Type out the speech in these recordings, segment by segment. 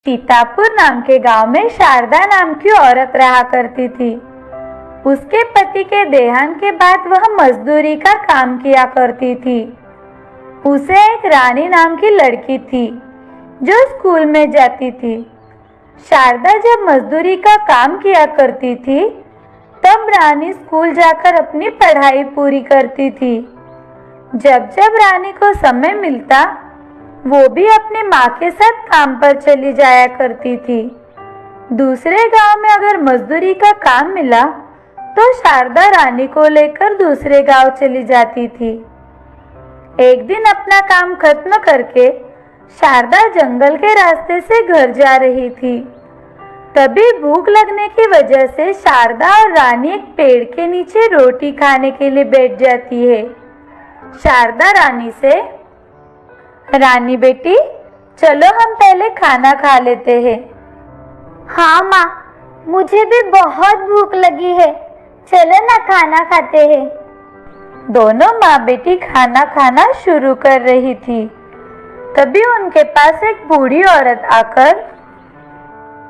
सीतापुर नाम के गांव में शारदा नाम की औरत रहा करती थी। उसके पति के देहांत के बाद वह मजदूरी का काम किया करती थी। उसे एक रानी नाम की लड़की थी जो स्कूल में जाती थी। शारदा जब मजदूरी का काम किया करती थी तब रानी स्कूल जाकर अपनी पढ़ाई पूरी करती थी। जब जब रानी को समय मिलता वो भी अपनी माँ के साथ काम पर चली जाया करती थी। दूसरे गांव में अगर मजदूरी का काम मिला तो शारदा रानी को लेकर दूसरे गांव चली जाती थी। एक दिन अपना काम खत्म करके शारदा जंगल के रास्ते से घर जा रही थी। तभी भूख लगने की वजह से शारदा और रानी एक पेड़ के नीचे रोटी खाने के लिए बैठ जाती है। शारदा रानी से, रानी बेटी चलो हम पहले खाना खा लेते हैं। हाँ माँ, मुझे भी बहुत भूख लगी है, चलो ना खाना खाते हैं। दोनों माँ बेटी खाना खाना शुरू कर रही थी। तभी उनके पास एक बूढ़ी औरत आकर,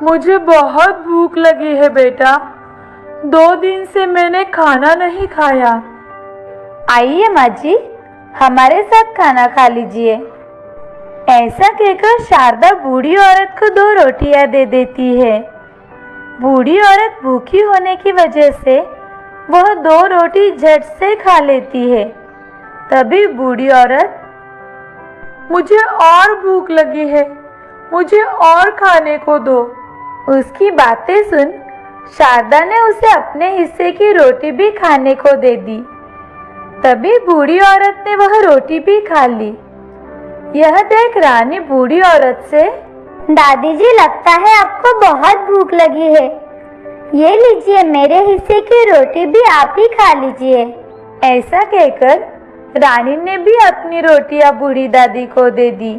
मुझे बहुत भूख लगी है बेटा, 2 दिन से मैंने खाना नहीं खाया। आइए माँ जी, हमारे साथ खाना खा लीजिए। ऐसा कहकर शारदा बूढ़ी औरत को 2 रोटियां दे देती है। बूढ़ी औरत भूखी होने की वजह से वह 2 रोटी झट से खा लेती है। तभी बूढ़ी औरत, मुझे और भूख लगी है, मुझे और खाने को दो। उसकी बातें सुन शारदा ने उसे अपने हिस्से की रोटी भी खाने को दे दी। तभी बूढ़ी औरत ने वह रोटी भी खा ली। यह देख रानी बूढ़ी औरत से, दादी जी लगता है आपको बहुत भूख लगी है, ये लीजिए मेरे हिस्से की रोटी भी आप ही खा लीजिए। ऐसा कहकर रानी ने भी अपनी रोटियां बूढ़ी दादी को दे दी।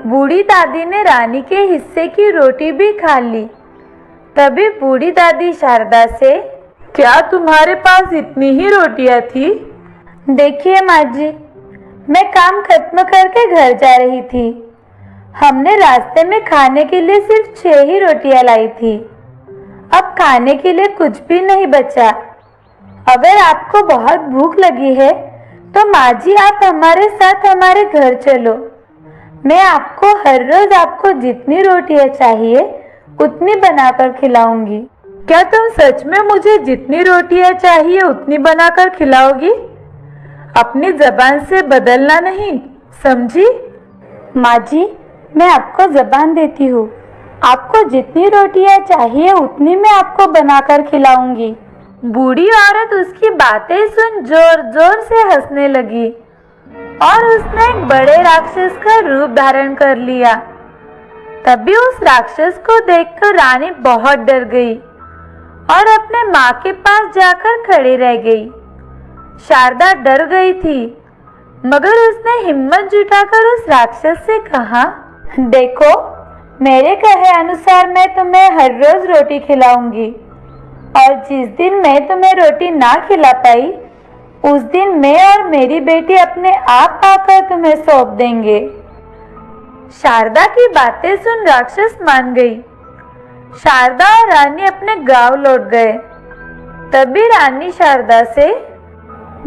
बूढ़ी दादी ने रानी के हिस्से की रोटी भी खा ली। तभी बूढ़ी दादी शारदा से, क्या तुम्हारे पास इतनी ही रोटियां थी? देखिए माँ जी, मैं काम खत्म करके घर जा रही थी। हमने रास्ते में खाने के लिए सिर्फ 6 ही रोटियां लाई थी। अब खाने के लिए कुछ भी नहीं बचा। अगर आपको बहुत भूख लगी है तो माँ जी आप हमारे साथ हमारे घर चलो। मैं आपको हर रोज आपको जितनी रोटियां चाहिए उतनी बनाकर खिलाऊंगी। क्या तुम सच में मुझे जितनी रोटियां चाहिए उतनी बनाकर खिलाओगी? अपनी जबान से बदलना नहीं, समझी? माँ जी, मैं आपको जबान देती हूँ, आपको जितनी रोटियां चाहिए उतनी मैं आपको बनाकर खिलाऊंगी। बूढ़ी औरत उसकी बातें सुन जोर जोर से हंसने लगी और उसने एक बड़े राक्षस का रूप धारण कर लिया। तभी उस राक्षस को देखकर रानी बहुत डर गई और अपने माँ के पास जाकर खड़ी रह गई। शारदा डर गई थी, मगर उसने हिम्मत जुटाकर उस राक्षस से कहा, देखो मेरे कहे अनुसार मैं तुम्हें हर रोज रोटी खिलाऊंगी और जिस दिन मैं तुम्हें रोटी ना खिला पाई उस दिन मैं और मेरी बेटी अपने आप आकर तुम्हें सौंप देंगे। शारदा की बातें सुन राक्षस मान गई। शारदा और रानी अपने गांव लौट गए। तभी रानी शारदा से,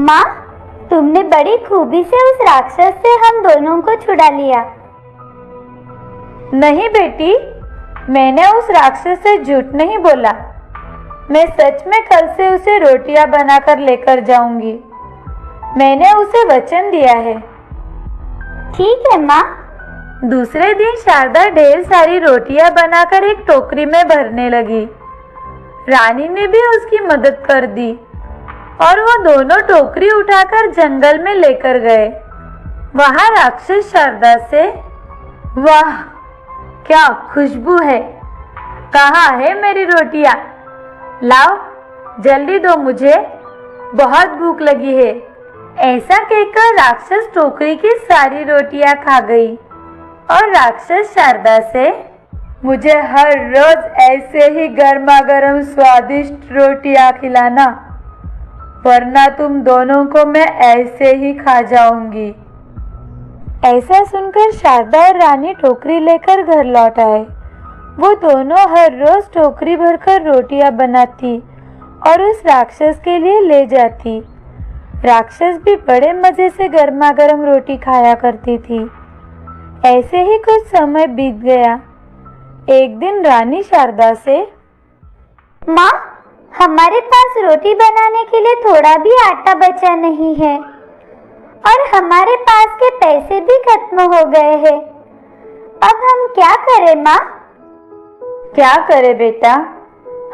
माँ, तुमने बड़ी खूबी से उस राक्षस से हम दोनों को छुड़ा लिया। नहीं बेटी, मैंने उस राक्षस से झूठ नहीं बोला। मैं सच में कल से उसे रोटियां बनाकर लेकर जाऊंगी। मैंने उसे वचन दिया है। ठीक है माँ। दूसरे दिन शारदा ढेर सारी रोटियां बनाकर एक टोकरी में भरने लगी। रानी ने भी उसकी मदद कर दी और वो दोनों टोकरी उठाकर जंगल में लेकर गए। वहां राक्षस शारदा से, वाह क्या खुशबू है, कहाँ है मेरी रोटियां? लाओ जल्दी दो, मुझे बहुत भूख लगी है। ऐसा कहकर राक्षस टोकरी की सारी रोटियां खा गई और राक्षस शारदा से, मुझे हर रोज ऐसे ही गर्मा गर्म स्वादिष्ट रोटियां खिलाना, वरना तुम दोनों को मैं ऐसे ही खा जाऊंगी। ऐसा सुनकर शारदा और रानी टोकरी लेकर घर लौट आए वो दोनों हर रोज टोकरी भरकर रोटियां बनाती और उस राक्षस के लिए ले जाती। राक्षस भी बड़े मजे से गर्मा गर्म रोटी खाया करती थी। ऐसे ही कुछ समय बीत गया। एक दिन रानी शारदा से, माँ, हमारे पास रोटी बनाने के लिए थोड़ा भी आटा बचा नहीं है और हमारे पास के पैसे भी खत्म हो गए हैं। अब हम क्या करें माँ? क्या करे बेटा,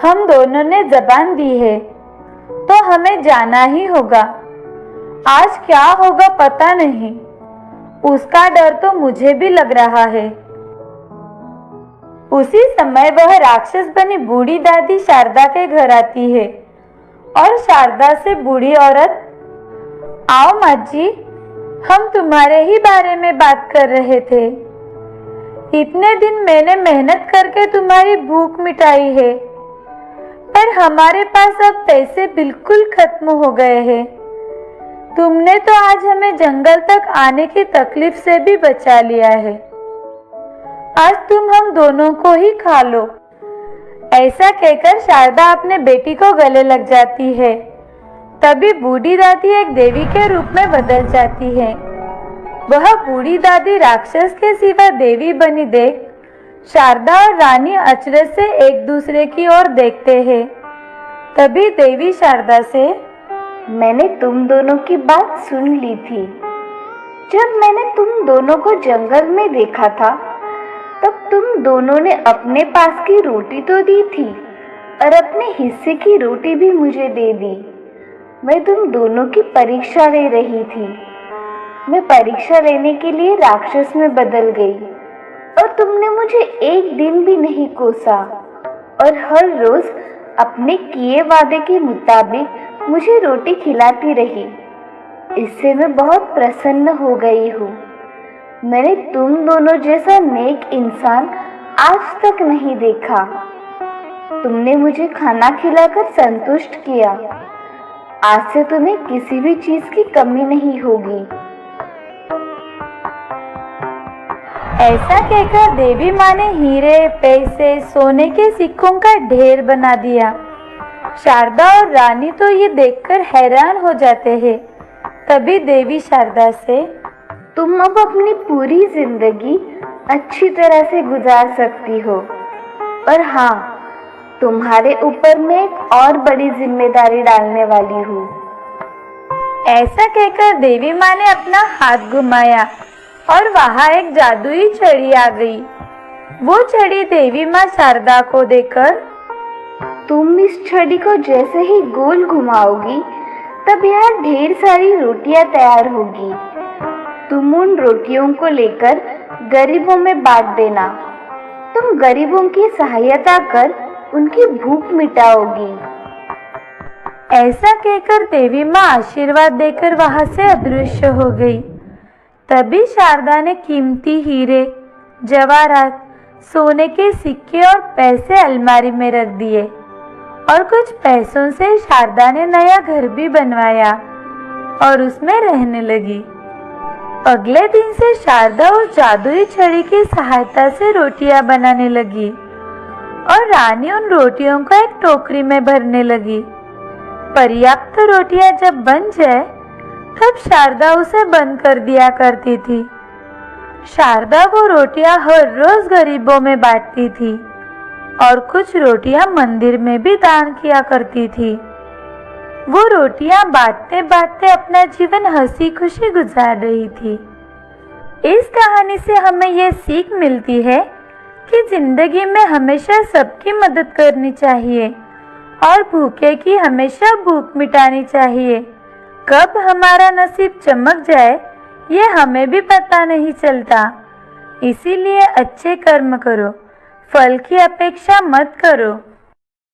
हम दोनों ने जबान दी है तो हमें जाना ही होगा। आज क्या होगा पता नहीं, उसका डर तो मुझे भी लग रहा है। उसी समय वह राक्षस बनी बूढ़ी दादी शारदा के घर आती है और शारदा से बूढ़ी औरत, आओ माँ जी, हम तुम्हारे ही बारे में बात कर रहे थे। इतने दिन मैंने मेहनत करके तुम्हारी भूख मिटाई है, पर हमारे पास अब पैसे बिल्कुल खत्म हो गए हैं। तुमने तो आज हमें जंगल तक आने की तकलीफ से भी बचा लिया है। आज तुम हम दोनों को ही खा लो। ऐसा कहकर शारदा अपने बेटी को गले लग जाती है। तभी बूढ़ी दादी एक देवी के रूप में बदल जाती है। वह बूढ़ी दादी राक्षस के सिवा देवी बनी देख शारदा और रानी अचरज से एक दूसरे की ओर देखते हैं। तभी देवी शारदा से, मैंने तुम दोनों की बात सुन ली थी। जब मैंने तुम दोनों को जंगल में देखा था, तब तुम दोनों ने अपने पास की रोटी तो दी थी और अपने हिस्से की रोटी भी मुझे दे दी। मैं तुम दोनों की परीक्षा ले रही थी। मैं परीक्षा लेने के लिए राक्षस में बदल गई और तुमने मुझे एक दिन भी नहीं कोसा और हर रोज अपने किए वादे के मुताबिक मुझे रोटी खिलाती रही। इससे मैं बहुत प्रसन्न हो गई हूँ। मैंने तुम दोनों जैसा नेक इंसान आज तक नहीं देखा। तुमने मुझे खाना खिलाकर संतुष्ट किया। आज से तुम्हें किसी भी चीज की कमी नहीं होगी। ऐसा कहकर देवी माँ ने हीरे, पैसे, सोने के सिक्कों का ढेर बना दिया। शारदा और रानी तो ये देखकर हैरान हो जाते हैं। तभी देवी शारदा से, तुम अब अपनी पूरी जिंदगी अच्छी तरह से गुजार सकती हो। और हाँ, तुम्हारे ऊपर मैं एक और बड़ी जिम्मेदारी डालने वाली हूँ। ऐसा कहकर देवी माँ ने अपना हाथ घुमाया और वहाँ एक जादुई छड़ी आ गई। वो छड़ी देवी माँ शारदा को देकर, तुम इस छड़ी को जैसे ही गोल घुमाओगी, तब यहाँ ढेर सारी रोटियां तैयार होगी। तुम उन रोटियों को लेकर गरीबों में बांट देना। तुम गरीबों की सहायता कर उनकी भूख मिटाओगी। ऐसा कहकर देवी माँ आशीर्वाद देकर वहाँ से अदृश्य हो गई। तभी शारदा ने कीमती हीरे, जवाहरात, सोने के सिक्के और पैसे अलमारी में रख दिए और कुछ पैसों से शारदा ने नया घर भी बनवाया और उसमें रहने लगी। अगले दिन से शारदा उस जादुई छड़ी की सहायता से रोटियां बनाने लगी और रानी उन रोटियों को एक टोकरी में भरने लगी। पर्याप्त रोटियां जब बन जाए तब शारदा उसे बंद कर दिया करती थी। शारदा वो रोटियां हर रोज गरीबों में बांटती थी और कुछ रोटियां मंदिर में भी दान किया करती थी। वो रोटियां बांटते बांटते अपना जीवन हंसी खुशी गुजार रही थी। इस कहानी से हमें ये सीख मिलती है कि जिंदगी में हमेशा सबकी मदद करनी चाहिए और भूखे की हमेशा भूख मिटानी चाहिए। कब हमारा नसीब चमक जाए ये हमें भी पता नहीं चलता। इसीलिए अच्छे कर्म करो, फल की अपेक्षा मत करो।